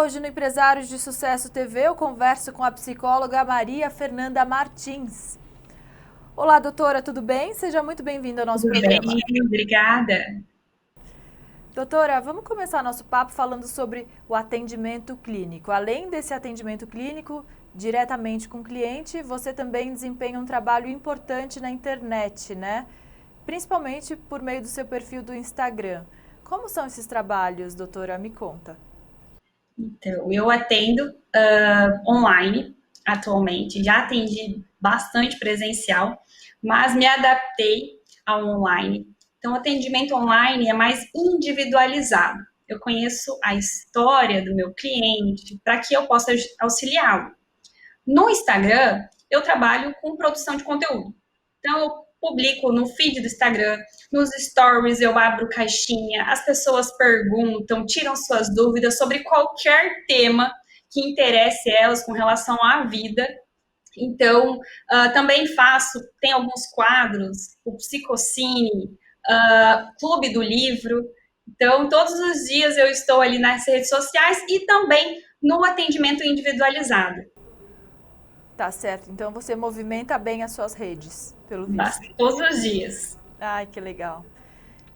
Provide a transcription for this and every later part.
Hoje no Empresários de Sucesso TV eu converso com a psicóloga Maria Fernanda Martins. Olá, doutora, tudo bem? Seja muito bem-vinda ao nosso programa. Tudo bem, obrigada. Doutora, vamos começar nosso papo falando sobre o atendimento clínico. Além desse atendimento clínico, diretamente com o cliente, você também desempenha um trabalho importante na internet, né? Principalmente por meio do seu perfil do Instagram. Como são esses trabalhos, doutora? Me conta. Então, eu atendo online atualmente, já atendi bastante presencial, mas me adaptei ao online. Então, o atendimento online é mais individualizado. Eu conheço a história do meu cliente para que eu possa auxiliá-lo. No Instagram, eu trabalho com produção de conteúdo. Então, eu publico no feed do Instagram, nos stories eu abro caixinha, as pessoas perguntam, tiram suas dúvidas sobre qualquer tema que interesse elas com relação à vida. Então, também tem alguns quadros, o Psicocine, Clube do Livro. Então, todos os dias eu estou ali nas redes sociais e também no atendimento individualizado. Tá certo, então você movimenta bem as suas redes, pelo visto. Todos os dias. Ai, que legal.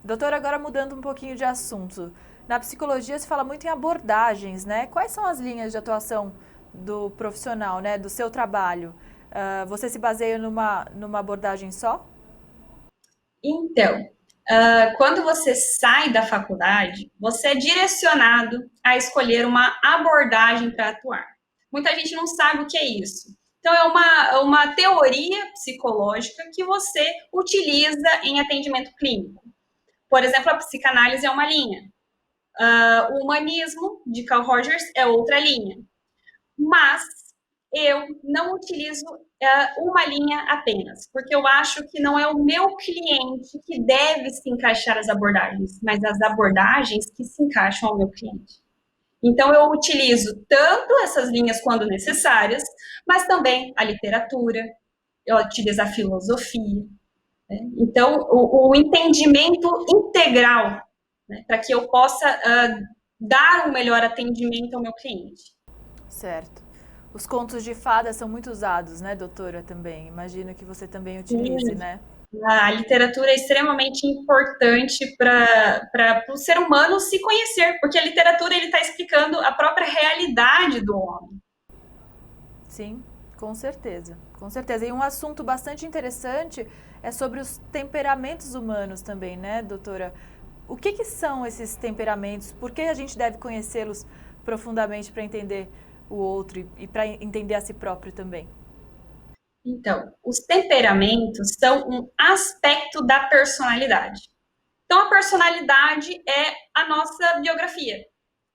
Doutora, agora mudando um pouquinho de assunto. Na psicologia se fala muito em abordagens, né? Quais são as linhas de atuação do profissional, né? Do seu trabalho? Você se baseia numa abordagem só? Então, quando você sai da faculdade, você é direcionado a escolher uma abordagem para atuar. Muita gente não sabe o que é isso. Então, é uma teoria psicológica que você utiliza em atendimento clínico. Por exemplo, a psicanálise é uma linha. O humanismo, de Carl Rogers, é outra linha. Mas eu não utilizo uma linha apenas, porque eu acho que não é o meu cliente que deve se encaixar as abordagens, mas as abordagens que se encaixam ao meu cliente. Então, eu utilizo tanto essas linhas quando necessárias, mas também a literatura, eu utilizo a filosofia. Né? Então, o entendimento integral, né, para que eu possa dar um melhor atendimento ao meu cliente. Certo. Os contos de fada são muito usados, né, doutora, também? Imagino que você também utilize, né? A literatura é extremamente importante para o ser humano se conhecer, porque a literatura ele está explicando a própria realidade do homem. Sim, com certeza, com certeza. E um assunto bastante interessante é sobre os temperamentos humanos também, né, doutora? O que são esses temperamentos? Por que a gente deve conhecê-los profundamente para entender o outro e para entender a si próprio também? Então, os temperamentos são um aspecto da personalidade. Então, a personalidade é a nossa biografia.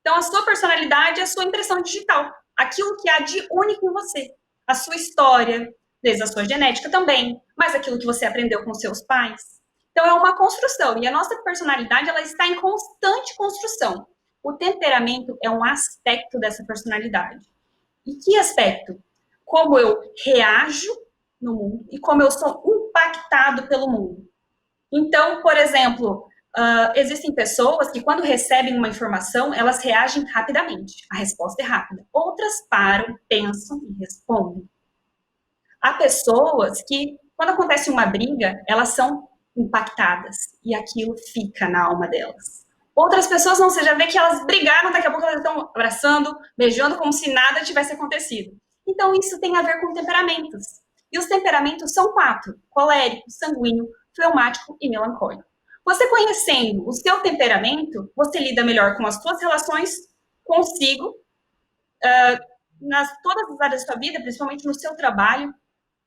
Então, a sua personalidade é a sua impressão digital, aquilo que há de único em você, a sua história, desde a sua genética também, mas aquilo que você aprendeu com seus pais. Então, é uma construção, e a nossa personalidade ela está em constante construção. O temperamento é um aspecto dessa personalidade. E que aspecto? Como eu reajo no mundo e como eu sou impactado pelo mundo. Então, por exemplo, existem pessoas que, quando recebem uma informação, elas reagem rapidamente. A resposta é rápida. Outras param, pensam e respondem. Há pessoas que, quando acontece uma briga, elas são impactadas e aquilo fica na alma delas. Outras pessoas não, você já vê que elas brigaram, daqui a pouco elas estão abraçando, beijando, como se nada tivesse acontecido. Então, isso tem a ver com temperamentos. E os temperamentos são 4: colérico, sanguíneo, fleumático e melancólico. Você conhecendo o seu temperamento, você lida melhor com as suas relações consigo, nas todas as áreas da sua vida, principalmente no seu trabalho.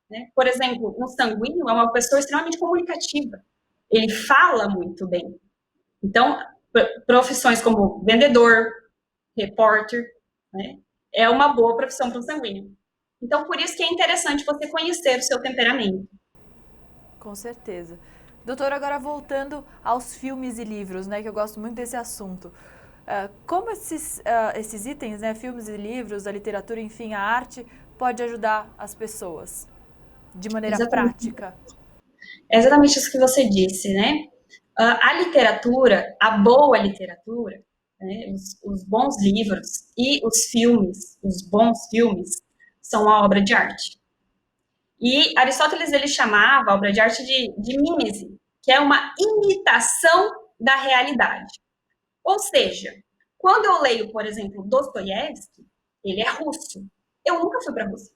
Né? Por exemplo, um sanguíneo é uma pessoa extremamente comunicativa. Ele fala muito bem. Então, profissões como vendedor, repórter, né, é uma boa profissão para um sanguíneo. Então, por isso que é interessante você conhecer o seu temperamento. Com certeza. Doutora, agora voltando aos filmes e livros, né, que eu gosto muito desse assunto. Como esses itens, né, filmes e livros, a literatura, enfim, a arte, pode ajudar as pessoas de maneira prática? É exatamente isso que você disse, né? A literatura, a boa literatura, né? Os bons livros e os bons filmes, são uma obra de arte. E Aristóteles ele chamava a obra de arte de mimese, que é uma imitação da realidade. Ou seja, quando eu leio, por exemplo, Dostoiévski, ele é russo. Eu nunca fui para a Rússia,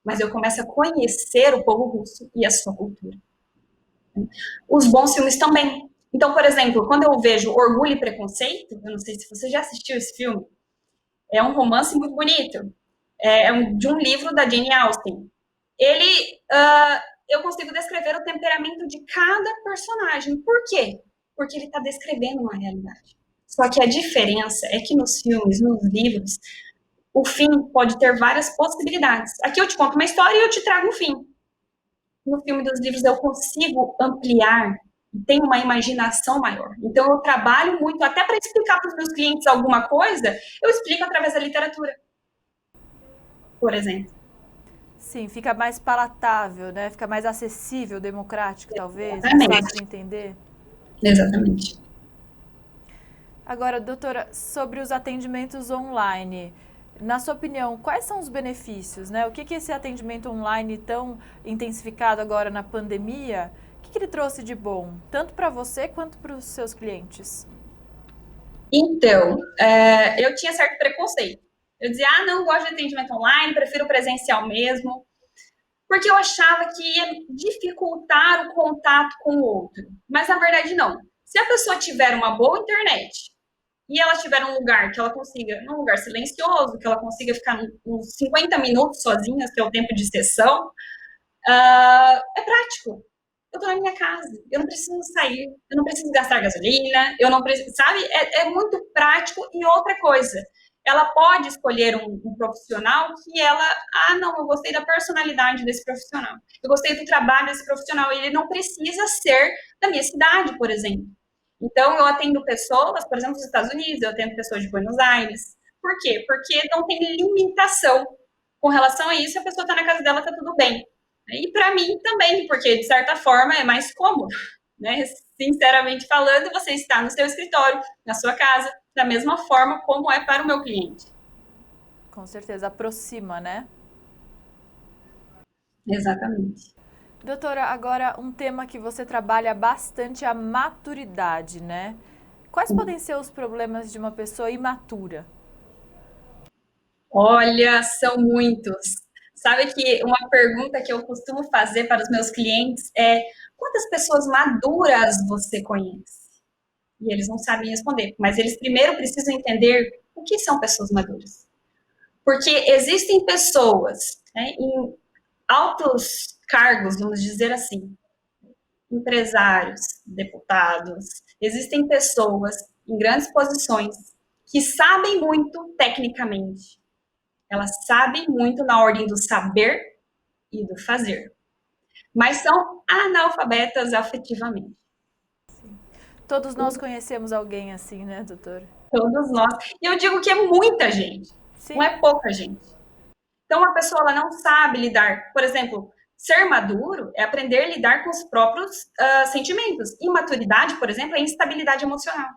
mas eu começo a conhecer o povo russo e a sua cultura. Os bons filmes também. Então, por exemplo, quando eu vejo Orgulho e Preconceito, eu não sei se você já assistiu esse filme, é um romance muito bonito, de um livro da Jane Austen. Eu consigo descrever o temperamento de cada personagem. Por quê? Porque ele está descrevendo uma realidade. Só que a diferença é que nos filmes, nos livros, o fim pode ter várias possibilidades. Aqui eu te conto uma história e eu te trago um fim. No filme dos livros eu consigo ampliar e tenho uma imaginação maior. Então eu trabalho muito, até para explicar para os meus clientes alguma coisa, eu explico através da literatura, por exemplo. Sim, fica mais palatável, né? Fica mais acessível, democrático, talvez, mais Exatamente. fácil de entender. Exatamente. Agora, doutora, sobre os atendimentos online, na sua opinião, quais são os benefícios, né? O que esse atendimento online tão intensificado agora na pandemia, o que ele trouxe de bom, tanto para você quanto para os seus clientes? Então, eu tinha certo preconceito. Eu dizia, não gosto de atendimento online, prefiro presencial mesmo, porque eu achava que ia dificultar o contato com o outro. Mas na verdade não. Se a pessoa tiver uma boa internet e ela tiver um lugar que ela consiga, num lugar silencioso, que ela consiga ficar uns 50 minutos sozinha, que é o tempo de sessão, é prático. Eu tô na minha casa, eu não preciso sair, eu não preciso gastar gasolina, eu não preciso, sabe? É muito prático. E outra coisa, ela pode escolher um profissional que ela, não, eu gostei da personalidade desse profissional, eu gostei do trabalho desse profissional, e ele não precisa ser da minha cidade, por exemplo. Então, eu atendo pessoas, por exemplo, dos Estados Unidos, eu atendo pessoas de Buenos Aires. Por quê? Porque não tem limitação com relação a isso, a pessoa está na casa dela, está tudo bem. E para mim também, porque de certa forma é mais cômodo, né? Sinceramente falando, você está no seu escritório, na sua casa, da mesma forma como é para o meu cliente. Com certeza, aproxima, né? Exatamente. Doutora, agora um tema que você trabalha bastante é a maturidade, né? Quais podem ser os problemas de uma pessoa imatura? Olha, são muitos. Sabe que uma pergunta que eu costumo fazer para os meus clientes é: quantas pessoas maduras você conhece? E eles não sabem responder, mas eles primeiro precisam entender o que são pessoas maduras. Porque existem pessoas, né, em altos cargos, vamos dizer assim, empresários, deputados, existem pessoas em grandes posições que sabem muito tecnicamente, elas sabem muito na ordem do saber e do fazer, mas são analfabetas afetivamente. Todos nós conhecemos alguém assim, né, doutora? Todos nós. E eu digo que é muita gente, não Sim. é pouca gente. Então, a pessoa ela não sabe lidar. Por exemplo, ser maduro é aprender a lidar com os próprios sentimentos. Imaturidade, por exemplo, é instabilidade emocional.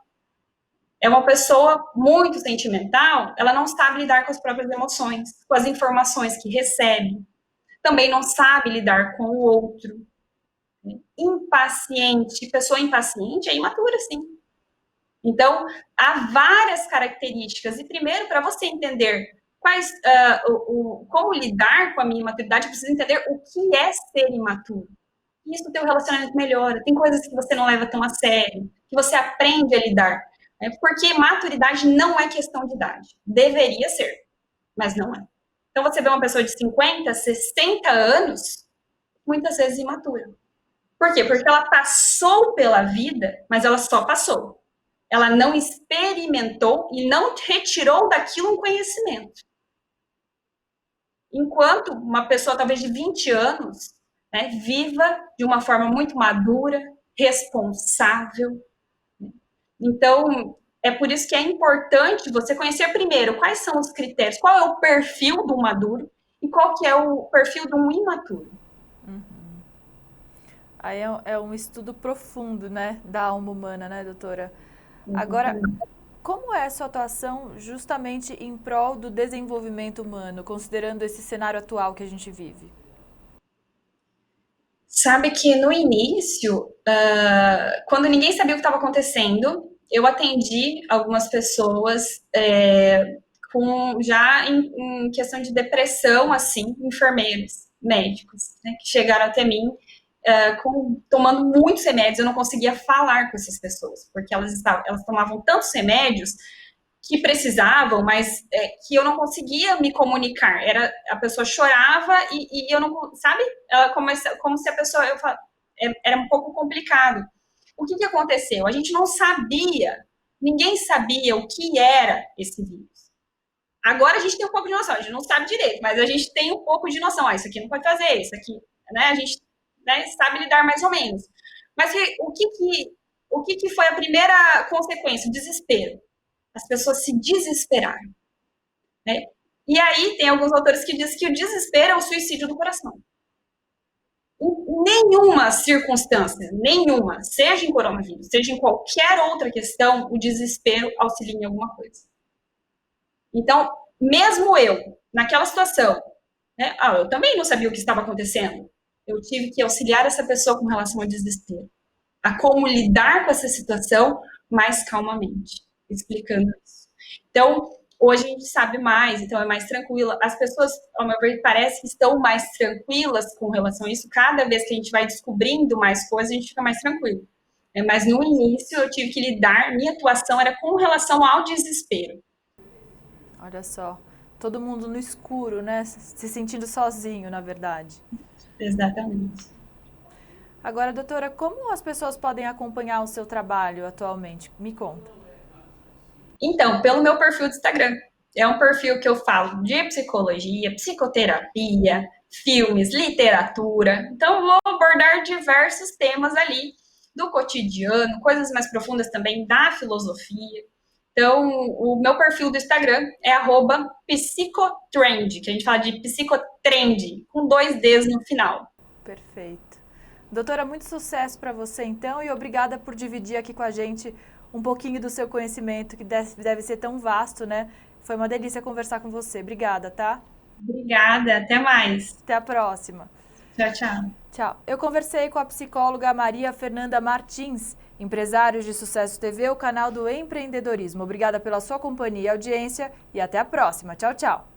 É uma pessoa muito sentimental, ela não sabe lidar com as próprias emoções, com as informações que recebe. Também não sabe lidar com o outro. Impaciente, pessoa impaciente é imatura, sim. Então, há várias características. E primeiro, para você entender como lidar com a minha imaturidade, precisa entender o que é ser imaturo. Isso o teu relacionamento melhora. Tem coisas que você não leva tão a sério, que você aprende a lidar. Né? Porque maturidade não é questão de idade. Deveria ser, mas não é. Então, você vê uma pessoa de 50, 60 anos, muitas vezes imatura. Por quê? Porque ela passou pela vida, mas ela só passou. Ela não experimentou e não retirou daquilo um conhecimento. Enquanto uma pessoa, talvez de 20 anos, né, viva de uma forma muito madura, responsável. Então, é por isso que é importante você conhecer primeiro quais são os critérios, qual é o perfil do maduro e qual que é o perfil de um imaturo. Aí é um estudo profundo, né, da alma humana, né, doutora? Agora, Como é a sua atuação justamente em prol do desenvolvimento humano, considerando esse cenário atual que a gente vive? Sabe que no início, quando ninguém sabia o que estava acontecendo, eu atendi algumas pessoas já em questão de depressão, assim, enfermeiros, médicos, né, que chegaram até mim tomando muitos remédios. Eu não conseguia falar com essas pessoas, porque elas tomavam tantos remédios que precisavam, mas que eu não conseguia me comunicar. A pessoa chorava e eu não, sabe? Ela começa, como se a pessoa, era um pouco complicado. O que aconteceu? A gente não sabia, ninguém sabia o que era esse vírus. Agora a gente tem um pouco de noção, a gente não sabe direito, mas a gente tem um pouco de noção. Isso aqui não pode fazer, isso aqui, né? A gente, né, sabe lidar mais ou menos. Mas o que foi a primeira consequência? O desespero. As pessoas se desesperaram, né? E aí tem alguns autores que dizem que o desespero é o suicídio do coração. Em nenhuma circunstância, nenhuma, seja em coronavírus, seja em qualquer outra questão, o desespero auxilia em alguma coisa. Então, mesmo eu, naquela situação, né, eu também não sabia o que estava acontecendo. Eu tive que auxiliar essa pessoa com relação ao desespero, a como lidar com essa situação mais calmamente, explicando isso. Então, hoje a gente sabe mais, então é mais tranquila. As pessoas, ao meu ver, parece que estão mais tranquilas com relação a isso. Cada vez que a gente vai descobrindo mais coisas, a gente fica mais tranquilo. Mas no início eu tive que lidar, minha atuação era com relação ao desespero. Olha só, todo mundo no escuro, né? Se sentindo sozinho, na verdade. Exatamente. Agora, doutora, como as pessoas podem acompanhar o seu trabalho atualmente? Me conta. Então, pelo meu perfil do Instagram. É um perfil que eu falo de psicologia, psicoterapia, filmes, literatura. Então, eu vou abordar diversos temas ali do cotidiano, coisas mais profundas também da filosofia. Então, o meu perfil do Instagram é @psicotrend, que a gente fala de psicotrend, com 2 Ds no final. Perfeito. Doutora, muito sucesso para você então e obrigada por dividir aqui com a gente um pouquinho do seu conhecimento, que deve ser tão vasto, né? Foi uma delícia conversar com você. Obrigada, tá? Obrigada, até mais. Até a próxima. Tchau, tchau. Tchau. Eu conversei com a psicóloga Maria Fernanda Martins, Empresários de Sucesso TV, o canal do empreendedorismo. Obrigada pela sua companhia e audiência e até a próxima. Tchau, tchau.